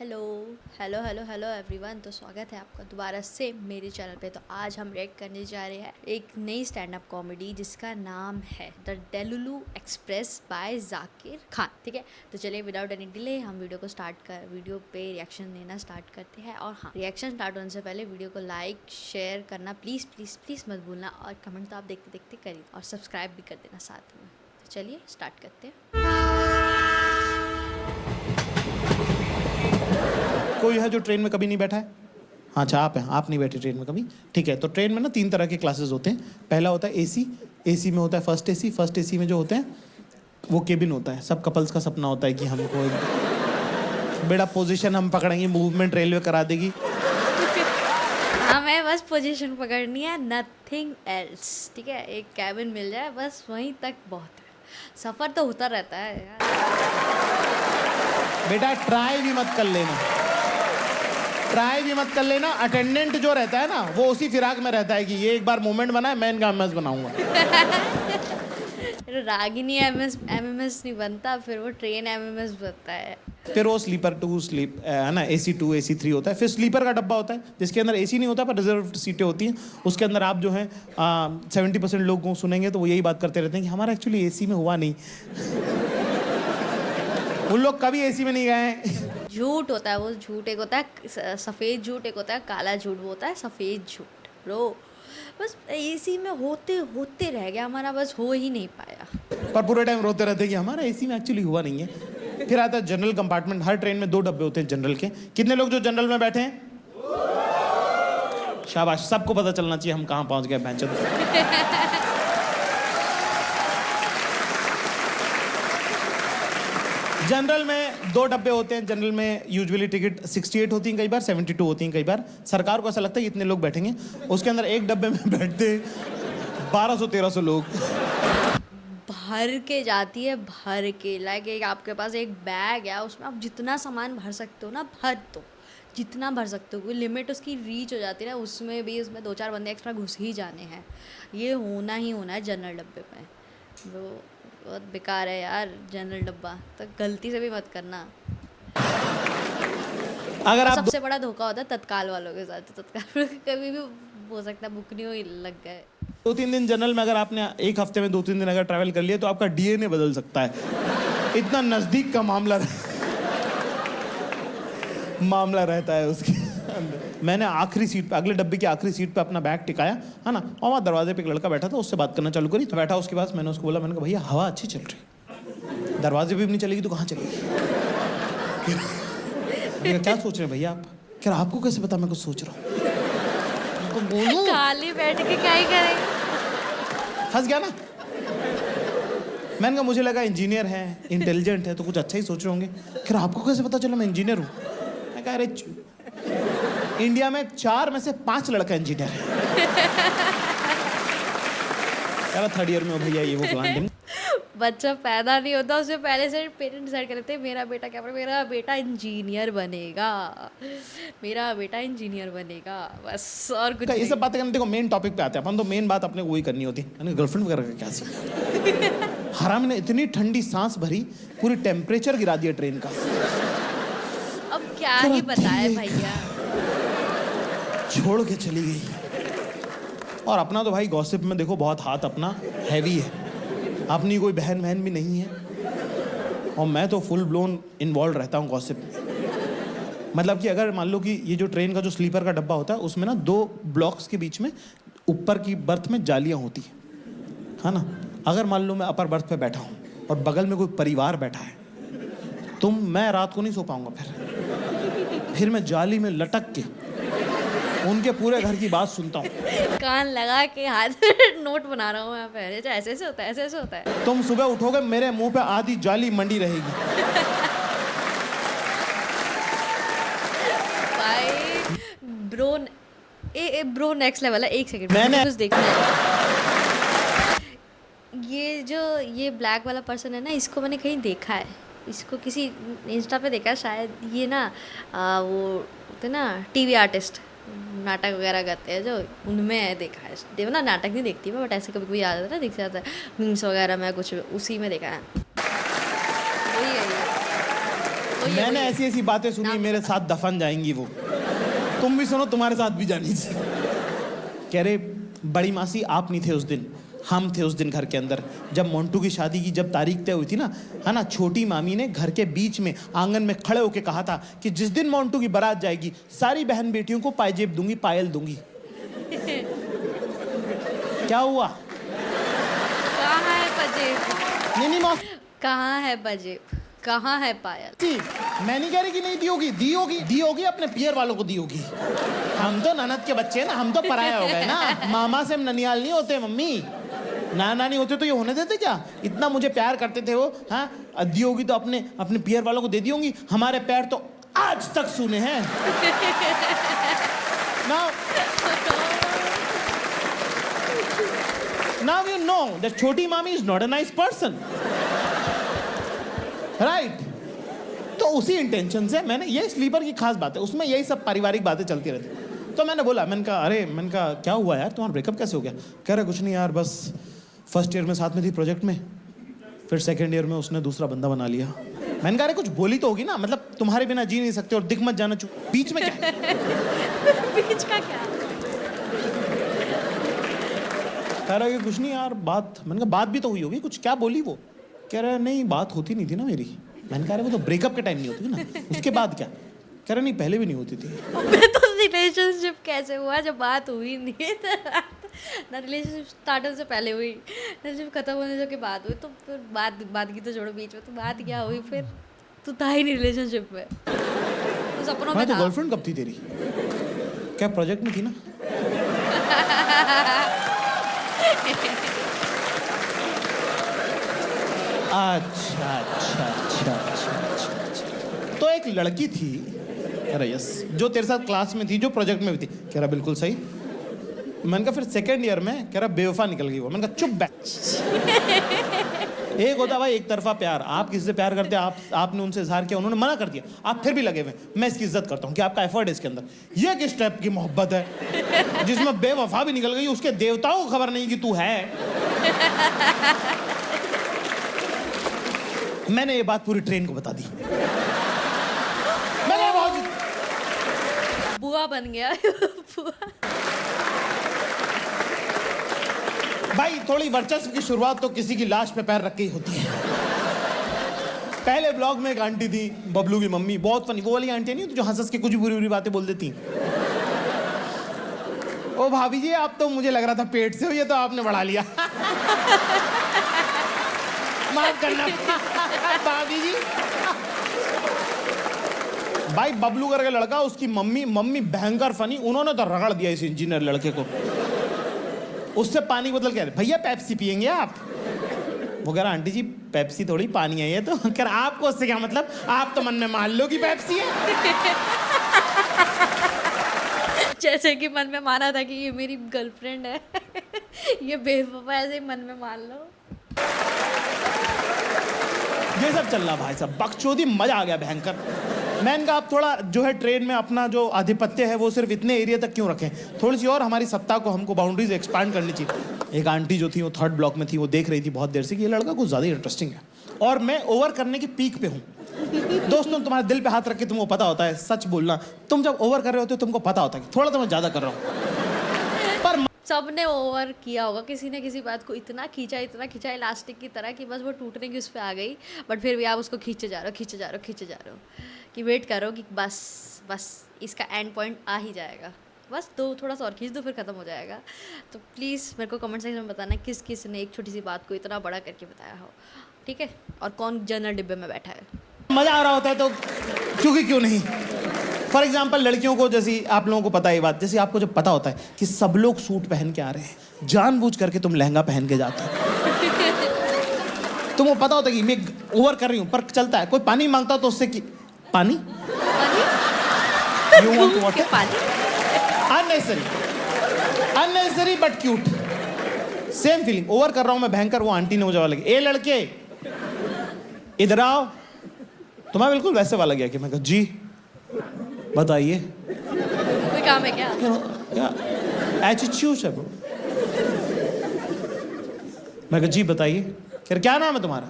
Hello hello hello hello everyone. तो स्वागत है आपका दोबारा से मेरे चैनल पे। तो आज हम रिएक्ट करने जा रहे हैं एक नई स्टैंड अप कॉमेडी जिसका नाम है the delulu express bye Zakir Khan. ठीक है, तो चलिए विदाउट एनी डिले हम वीडियो पे रिएक्शन देना स्टार्ट करते हैं। और हाँ, रिएक्शन स्टार्ट होने से पहले वीडियो को लाइक शेयर करना प्लीज़ प्लीज़ प्लीज़ मत भूलना, और कमेंट तो आप देखते देखते करिए और सब्सक्राइब भी कर देना साथ में। तो चलिए स्टार्ट करते हैं। कोई है जो ट्रेन में कभी नहीं बैठा है? हाँ, अच्छा आप हैं, आप नहीं बैठे ट्रेन में कभी। ठीक है, तो ट्रेन में ना 3 तरह के क्लासेस होते हैं। पहला होता है एसी। एसी में होता है फर्स्ट एसी। फर्स्ट एसी में जो होते हैं वो केबिन होता है। सब कपल्स का सपना होता है कि हमको बेड़ा पोजीशन हम पकड़ेंगे, मूवमेंट रेलवे करा देगी। हमें बस पोजीशन पकड़नी है, नथिंग एल्स। ठीक है, एक कैबिन मिल जाए बस वहीं तक बहुत है। सफ़र तो होता रहता है यार। बेटा ट्राई भी मत कर लेना, ट्राई भी मत कर लेना। अटेंडेंट जो रहता है ना वो उसी फिराक में रहता है कि ये एक बार मोमेंट बना है, मैं इनका एमएस बनाऊंगा। रागिनी एमएमएस नहीं बनता, फिर वो ट्रेन एमएमएस बनता है। फिर वो स्लीपर टू स्लीप है ना, एसी 2 एसी 3 होता है। फिर स्लीपर का डब्बा होता है जिसके अंदर एसी नहीं होता पर रिजर्व सीटें होती हैं। उसके अंदर आप जो है 70% लोग को सुनेंगे तो वो यही बात करते रहते हैं कि हमारा एक्चुअली एसी में हुआ नहीं। उन लोग कभी एसी में नहीं गए हैं। झूठ होता है वो। झूठ एक होता है सफ़ेद झूठ, एक होता है काला झूठ। वो होता है सफ़ेद झूठ ब्रो। बस एसी में होते होते रह गया हमारा, बस हो ही नहीं पाया। पर पूरे टाइम रोते रहते हैं कि हमारा एसी में एक्चुअली हुआ नहीं है। फिर आता है जनरल कंपार्टमेंट। हर ट्रेन में 2 डब्बे होते हैं जनरल के। कितने लोग जो जनरल में बैठे हैं? शाबाश, सबको पता चलना चाहिए हम कहाँ पहुंच गए बेंच। जनरल में 2 डब्बे होते हैं। जनरल में यूजुअली टिकट 68 होती हैं, कई बार 72 होती हैं। कई बार सरकार को ऐसा लगता है कि इतने लोग बैठेंगे। उसके अंदर एक डब्बे में बैठते 1200-1300 लोग। भर के जाती है, भर के। लाइक एक आपके पास एक बैग है, उसमें आप जितना सामान भर सकते हो ना भर दो, जितना भर सकते हो। कोई लिमिट उसकी रीच हो जाती है ना, उसमें भी उसमें 2-4 बंदे एक्स्ट्रा घुस ही जाने हैं। ये होना ही होना है जनरल डब्बे में। वो बहुत बेकार है यार जनरल डब्बा, तो गलती से भी मत करना। अगर आप सबसे बड़ा धोखा होता है तत्काल वालों के साथ। तत्काल कभी भी हो सकता है बुक नहीं हो, लग गए। 2-3 दिन जनरल में, अगर आपने एक हफ्ते में 2-3 दिन अगर ट्रैवल कर लिया तो आपका डीएनए बदल सकता है। इतना नजदीक का मामला रहता है उसके अंदर। मैंने आखिरी सीट पे, अगले डब्बे की आखिरी सीट पे अपना बैग टिकाया है ना, और वहाँ दरवाजे पे एक लड़का बैठा था, उससे बात करना चालू करी। तो बैठा, उसके पास मैंने उसको बोला, मैंने कहा भैया हवा अच्छी चल रही, दरवाजे पे भी नहीं चलेगी तो कहाँ चलेगी? क्या सोच रहे हैं भैया आप? क्या आपको कैसे पता मैं कुछ सोच रहा हूँ? खाली बैठ के क्या ही करेंगे? फंस गया ना। मैंने कहा मुझे लगा इंजीनियर है, इंटेलिजेंट है, तो कुछ अच्छा ही सोच रहे होंगे। क्या आपको कैसे पता चला मैं इंजीनियर हूँ? मैं कहा अरे इंडिया में 4 में से 5 लड़का इंजीनियर है। यार 3rd ईयर में हो भैया, ये वो प्लान। बच्चा पैदा नहीं होता उससे पहले से पेरेंट्स डिसाइड कर लेते हैं मेरा बेटा क्या बनेगा, मेरा बेटा इंजीनियर बनेगा, मेरा बेटा इंजीनियर बनेगा, बस और कुछ ये सब नहीं। बातें करने, देखो मेन टॉपिक पे आते हैं अपन। तो मेन बात अपने को वही करनी होती है। गर्लफ्रेंड वगैरह का क्या सीन? हराम ने इतनी ठंडी सांस भरी, पूरी टेम्परेचर गिरा दिया ट्रेन का। अब क्या ही बताए भैया। छोड़ के चली गई। और अपना तो भाई गॉसिप में देखो बहुत हाथ अपना हैवी है। अपनी कोई बहन भी नहीं है, और मैं तो फुल ब्लोन इन्वॉल्व रहता हूँ गॉसिप में। मतलब कि अगर मान लो कि ये जो ट्रेन का जो स्लीपर का डब्बा होता है उसमें ना 2 ब्लॉक्स के बीच में ऊपर की बर्थ में जालियाँ होती है ना। अगर मान लो मैं अपर बर्थ पे बैठा हूँ और बगल में कोई परिवार बैठा है, तो मैं रात को नहीं सो पाऊंगा। फिर मैं जाली में लटक के उनके पूरे घर की बात सुनता हूँ। कान लगा के हाथ नोट बना रहा हूँ यहाँ पे। ऐसे ऐसे होता है, ऐसे ऐसे होता है। तुम सुबह उठोगे, मेरे मुंह पे आधी जाली मंडी रहेगी। भाई ब्रो ब्रो नेक्स्ट लेवल है। 1 सेकंड मैंने कुछ देखना है। ये ब्लैक वाला पर्सन है ना, इसको मैंने कहीं देखा है। इसको किसी इंस्टा पे देखा है शायद। ये ना वो होते ना टीवी आर्टिस्ट, नाटक वगैरह करते हैं जो, उनमें है देखा है। देखो ना, नाटक नहीं देखती मैं, बट ऐसे कभी कोई याद आता है ना, दिख जाता है मीम्स वगैरह में कुछ, उसी में देखा है। वही है ये। मैंने ऐसी ऐसी बातें सुनी, मेरे साथ दफन जाएंगी वो। तुम भी सुनो, तुम्हारे साथ भी जानी चाहिए। कह रहे बड़ी मासी आप नहीं थे उस दिन, हम थे उस दिन घर के अंदर, जब मोंटू की शादी की जब तारीख तय हुई थी ना, है ना, छोटी मामी ने घर के बीच में आंगन में खड़े होके कहा था कि जिस दिन मोंटू की बारात जाएगी सारी बहन बेटियों को पायजेब दूंगी, पायल दूंगी। क्या हुआ? कहाँ है पजेब? नहीं मौसी, कहाँ है पजेब? कहाँ है पायल? मैं नहीं कह रही कि नहीं दी होगी, दी होगी, अपने पियर वालों को दी होगी। हम तो ननद के बच्चे हैं ना, हम तो पराया हो गए ना। मामा से हम ननियाल नहीं होते मम्मी, नाना नहीं होते तो ये होने देते क्या? इतना मुझे प्यार करते थे वो। हाँ, दी होगी तो अपने अपने पियर वालों को दे दी होंगी। हमारे पैर तो आज तक सूने हैं। Now you know that छोटी मामी is not a nice person, right? तो उसी इंटेंशन से मैंने, ये स्लीपर की खास बात है, उसमें यही सब पारिवारिक बातें चलती रहती। तो मैंने बोला, मैंने कहा क्या हुआ यार, तुम्हारा ब्रेकअप कैसे हो गया? कह रहा कुछ नहीं यार, बस फर्स्ट ईयर में साथ में थी प्रोजेक्ट में, फिर सेकेंड ईयर में उसने दूसरा बंदा बना लिया। मैंने कहा अरे कुछ बोली तो होगी ना, मतलब तुम्हारे बिना जी नहीं सकते और दिख मत जाना, बीच में क्या? बीच का क्या? कह रहा है कि कुछ नहीं यार, बात, मैंने कहा बात भी तो हुई होगी कुछ, क्या बोली वो? कह रहा है नहीं बात होती नहीं थी ना मेरी। मैंने कहा वो तो ब्रेकअप के टाइम नहीं होती थी ना, उसके बाद क्या? कह रहा नहीं पहले भी नहीं होती थी। तो रिलेशनशिप कैसे हुआ जब बात हुई नहीं? ना रिलेशनशिप स्टार्टर से पहले हुई, रिलेशनशिप खत्म होने के बाद हुई, तो फिर बात की तो छोड़ो, बीच में तो बात क्या हुई फिर? तू था ही नहीं रिलेशनशिप में, तो सपनों में तो था। गर्लफ्रेंड कब थी तेरी? क्या प्रोजेक्ट में थी ना? अच्छा। तो एक लड़की थी, कह रहा यस, जो तेरे साथ क्लास में थी, जो प्रोजेक्ट में भी थी। कह रहा बिल्कुल सही। मैंने कहा फिर सेकेंड ईयर में, कह रहा बेवफा निकल गई वो। मैंने कहा चुप बैठ। एक होता भाई एक तरफा प्यार, आप किसी से प्यार करते हैं, आपने उनसे इजहार किया, उन्होंने मना कर दिया, आप फिर भी लगे हुए। मैं इसकी इज्जत करता हूँ कि आपका एफर्ट है इसके अंदर। ये किस टाइप की मोहब्बत है जिसमें बेवफा भी निकल गई, उसके देवताओं को खबर नहीं कि तू है। मैंने ये बात पूरी ट्रेन को बता दी। मैंने बहुत बुआ बन गया। बुआ। भाई थोड़ी वर्चस्व की शुरुआत तो किसी की लाश पे पैर रख के ही होती है। पहले ब्लॉग में एक आंटी थी, बबलू की मम्मी, बहुत फनी, वो वाली आंटी नहीं जो हंस के कुछ बुरी बुरी बातें बोल देती। ओ भाभी जी आप तो, मुझे लग रहा था पेट से हो, ये तो आपने बढ़ा लिया। माफ करना भाभी जी। भाई बबलू करके लड़का, उसकी मम्मी भयंकर फनी, उन्होंने तो रगड़ दिया इस इंजीनियर लड़के को। उससे पानी की बोतल कह रहे भैया पेप्सी पियेंगे आप? वो कह रहा आंटी जी पेप्सी थोड़ी पानी है ये तो। कह रहा आपको उससे क्या मतलब, आप तो मन में मान लो कि पेप्सी है। जैसे कि मन में माना था कि ये मेरी गर्लफ्रेंड है। ये बेवफा, ऐसे ही मन में मान लो। ये सब चल रहा भाई साहब, बकचोदी, मजा आ गया भयंकर। मैंने कहा आप थोड़ा जो है ट्रेन में अपना जो आधिपत्य है वो सिर्फ इतने एरिया तक क्यों रखें, थोड़ी सी और हमारी सत्ता को, हमको बाउंड्रीज एक्सपांड करनी चाहिए। एक आंटी जो थी वो थर्ड ब्लॉक में थी, वो देख रही थी बहुत देर से कि ये लड़का कुछ ज़्यादा इंटरेस्टिंग है और मैं ओवर करने की पीक पे हूँ। दोस्तों तुम्हारे दिल पे हाथ रख के तुमको पता होता है, सच बोलना, तुम जब ओवर कर रहे होते हो तुमको पता होता है कि थोड़ा तो मैं ज़्यादा कर रहा हूँ। पर सबने ओवर किया होगा, किसी ने किसी बात को इतना खींचा इलास्टिक की तरह कि बस वो टूटने की उस पर आ गई, बट फिर भी आप उसको खींचे जा रहे हो कि वेट करो कि बस इसका एंड पॉइंट आ ही जाएगा, बस तो थोड़ा सा और खींच दो फिर ख़त्म हो जाएगा। तो प्लीज़ मेरे को कमेंट सेक्शन में बताना किस किस ने एक छोटी सी बात को इतना बड़ा करके बताया हो, ठीक है? और कौन जनरल डिब्बे में बैठा है। मज़ा आ रहा होता है तो क्योंकि क्यों नहीं। फॉर एग्जाम्पल लड़कियों को, जैसे आप लोगों को पता है ये बात, जैसे आपको जब पता होता है कि सब लोग सूट पहन के आ रहे हैं, जानबूझ करके तुम लहंगा पहन के जाते हो। तुमको पता होता है कि मैं ओवर कर रही हूँ, पर चलता है, कोई पानी मांगता तो उससे कि पानी यू वांट वाटर, पानी unnecessary but cute. Same feeling, over कर रहा हूँ मैं भयंकर, वो आंटी ने मुझे वाला लगे, ए लड़के इधर आओ, तुम्हें बिल्कुल वैसे वाला गया कि मैं कहा जी बताइए कोई काम है क्या? एटीट्यूड है ब्रो। मैं कहा जी बताइए। कह क्या नाम है तुम्हारा?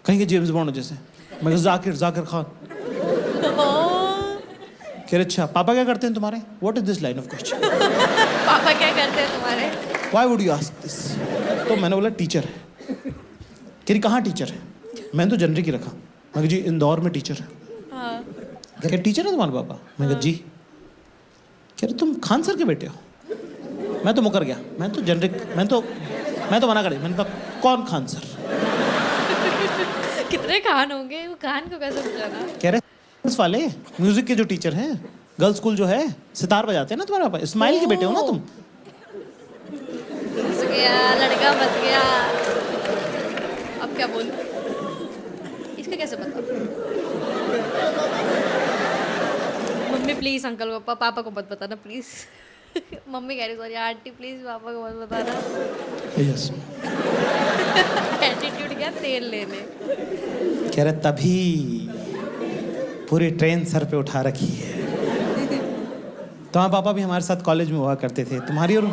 कहीं के जेम्स बॉन्ड जैसे। मैं कहा जाकिर खान। कह रहे अच्छा पापा क्या करते हैं तुम्हारे? What is this line of question? पापा क्या करते हैं तुम्हारे? Why would you ask this? तो मैंने बोला टीचर है। कह रही कहाँ टीचर है? मैंने तो जनरिक ही रखा। मैं कहा जी इंदौर में टीचर है। हाँ। कह रहे टीचर है तुम्हारे पापा? मैं कहा जी। कह रहे तुम खान सर के बेटे हो? मैं तो मुकर गया, मैं तो जनरिक, मैं तो मना कर दिया। मैंने कहा कौन खान सर? कितने खान होंगे, वो खान को कैसे बुझाना? कह रहे इस वाले म्यूजिक के जो टीचर हैं, गर्ल्स स्कूल जो है, सितार बजाते हैं ना तुम्हारे पापा, इस्माइल के बेटे हो ना तुम? फंस गया लड़का, फंस गया। अब क्या बोलूं? इसका कैसे पता? मम्मी प्लीज अंकल को, पापा को मत बताना प्लीज। मम्मी कह रही सॉरी आंटी प्लीज पापा को मत बताना। यस। एटीट्यूड क्या तेल लेने। कह रहे तभी पूरी ट्रेन सर पे उठा रखी है। तुम्हारे पापा भी हमारे साथ कॉलेज में हुआ करते थे। तुम्हारी और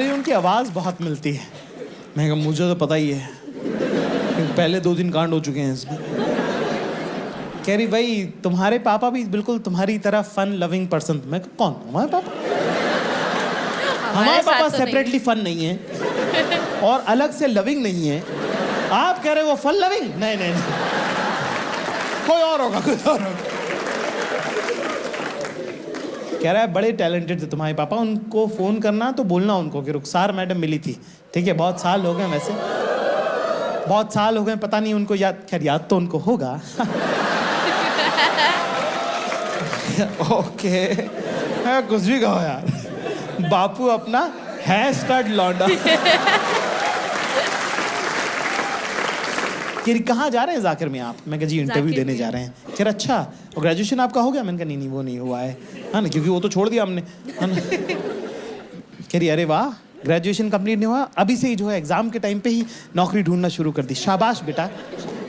उनकी आवाज़ बहुत मिलती है। मैं कहा मुझे तो पता ही है, पहले 2 दिन कांड हो चुके हैं इसमें। कह रही भाई तुम्हारे पापा भी बिल्कुल तुम्हारी तरह फन लविंग पर्सन। मैं कहा कौन? हमारे पापा? हमारे पापा सेपरेटली फन नहीं है और अलग से लविंग नहीं है। आप कह रहे हो वो फन लविंग? नहीं नहीं नहीं, कोई और होगा, कोई और होगा। कह रहा है बड़े टैलेंटेड थे तुम्हारे पापा, उनको फोन करना तो बोलना उनको कि रुखसार मैडम मिली थी। ठीक है, बहुत साल हो गए, वैसे बहुत साल हो गए, पता नहीं उनको याद, खैर याद तो उनको होगा। ओके कुछ भी कहो यार, बापू अपना है स्टड लौंडा। कहाँ जा रहे हैं जाकिर में आप? मैं कहा जी इंटरव्यू देने जा रहे हैं। कह रहा अच्छा, और ग्रेजुएशन आपका हो गया? मैंने कहा नहीं वो नहीं हुआ है ना, क्योंकि वो तो छोड़ दिया हमने, है ना। कह रही अरे वाह, ग्रेजुएशन कंप्लीट नहीं हुआ, अभी से ही जो है एग्जाम के टाइम पे ही नौकरी ढूंढना शुरू कर दी, शाबाश बेटा।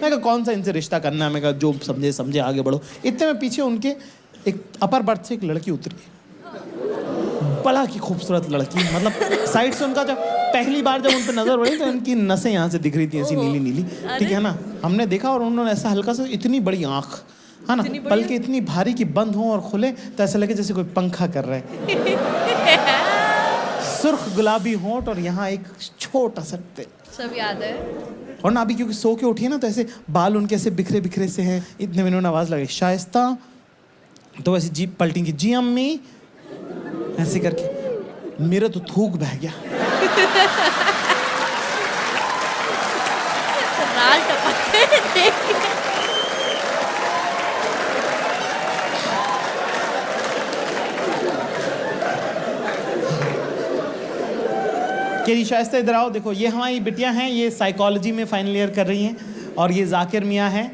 मैं कहा कौन सा इनसे रिश्ता करना है? मैं कहा जो समझे आगे बढ़ो। इतने में पीछे उनके एक अपर बर्थ से एक लड़की उतरी, बड़ा की खूबसूरत लड़की, मतलब साइड से उनका जब पहली बार जब उन पर नजर पड़ी तो उनकी नसें यहाँ से दिख रही थी ऐसी नीली नीली, ठीक है ना। हमने देखा और उन्होंने ऐसा हल्का सा, इतनी बड़ी आँख, है ना, पलके इतनी भारी कि बंद हो और खुले तो ऐसा लगे जैसे कोई पंखा कर रहे हैं। सुर्ख गुलाबी होंठ और यहाँ एक छोटा सा तिल, सब याद है। और ना अभी क्योंकि सो के उठी है ना, तो ऐसे बाल उनके ऐसे बिखरे बिखरे से हैं। इतने में उन्होंने आवाज़ लगाई शाइस्ता, तो वैसे जीप पलटेंगी, जी अम्मी, ऐसे करके मेरा तो थूक बह गया। लाल टपकते केरी शाइस्ता इधर आओ, देखो ये हमारी बिटियां हैं, ये साइकोलॉजी में फाइनल ईयर कर रही हैं, और ये जाकिर मियाँ हैं,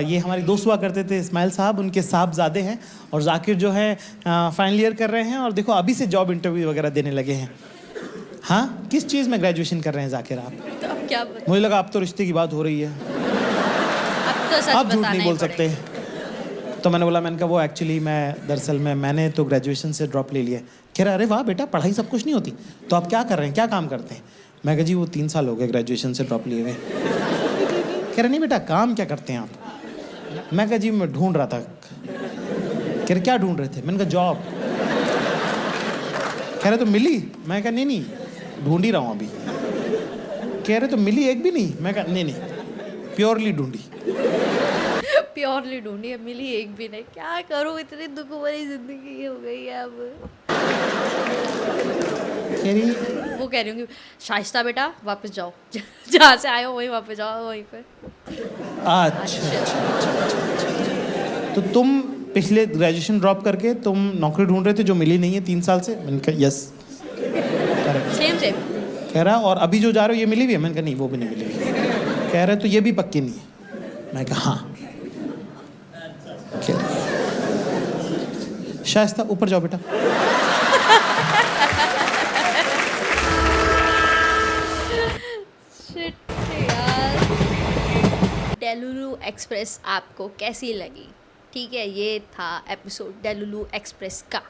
ये हमारे दोस्त हुआ करते थे इस्माइल साहब, उनके साहबजादे हैं। और जाकिर जो है फाइनल ईयर कर रहे हैं, और देखो अभी से जॉब इंटरव्यू वगैरह देने लगे हैं। हाँ, किस चीज़ में ग्रेजुएशन कर रहे हैं जाकिर आप? तो अब क्या मुझे लगा अब तो रिश्ते की बात हो रही है, अब तो सच आप झूठ बताना नहीं ही बोल पड़ेगा। सकते। तो मैंने बोला, मैंने कहा वो एक्चुअली दरअसल मैंने तो ग्रेजुएशन से ड्रॉप ले लिया। कह रहा अरे वाह बेटा, पढ़ाई सब कुछ नहीं होती, तो आप क्या कर रहे हैं, क्या काम करते हैं? मैं कहा जी वो 3 साल हो गए ग्रेजुएशन से ड्रॉप लिए हुए। कह रहे नहीं बेटा, काम क्या करते हैं आप? मैं कहा जी मैं ढूंढ रहा था। कह रहे क्या ढूंढ रहे थे? मैंने कहा जॉब। कह रहे तो मिली? मैं कहा नहीं ढूंढ ही रहा हूँ अभी। कह रहे तो मिली एक भी नहीं? मैं कहा नहीं प्योरली ढूंढी। प्योरली ढूंढी है, मिली एक भी नहीं। क्या करूँ, इतनी दुख भरी जिंदगी हो गई है अब। कह रही वो कह रही हूँ शाइस्ता बेटा वापस जाओ, जहाँ से आए हो वहीं वापस जाओ, वहीं पे। अच्छा। तो तुम पिछले ग्रेजुएशन ड्रॉप करके तुम नौकरी ढूंढ रहे थे जो मिली नहीं है 3 साल से? मैंने कहा यस करेक्ट। सेम कह रहा और अभी जो जा रहे हो ये मिली हुई है? मैंने कहा नहीं वो भी नहीं मिली हुई। कह रहे तो ये भी पक्की नहीं है? मैं कहा हाँ। शाइस्ता ऊपर जाओ बेटा। डेलुलु एक्सप्रेस आपको कैसी लगी? ठीक है, ये था एपिसोड डेलुलु एक्सप्रेस का।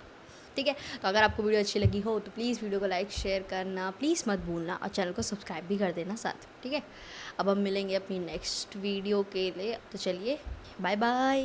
ठीक है, तो अगर आपको वीडियो अच्छी लगी हो तो प्लीज़ वीडियो को लाइक शेयर करना प्लीज़ मत भूलना, और चैनल को सब्सक्राइब भी कर देना साथ। ठीक है, अब हम मिलेंगे अपनी नेक्स्ट वीडियो के लिए, तो चलिए बाय बाय।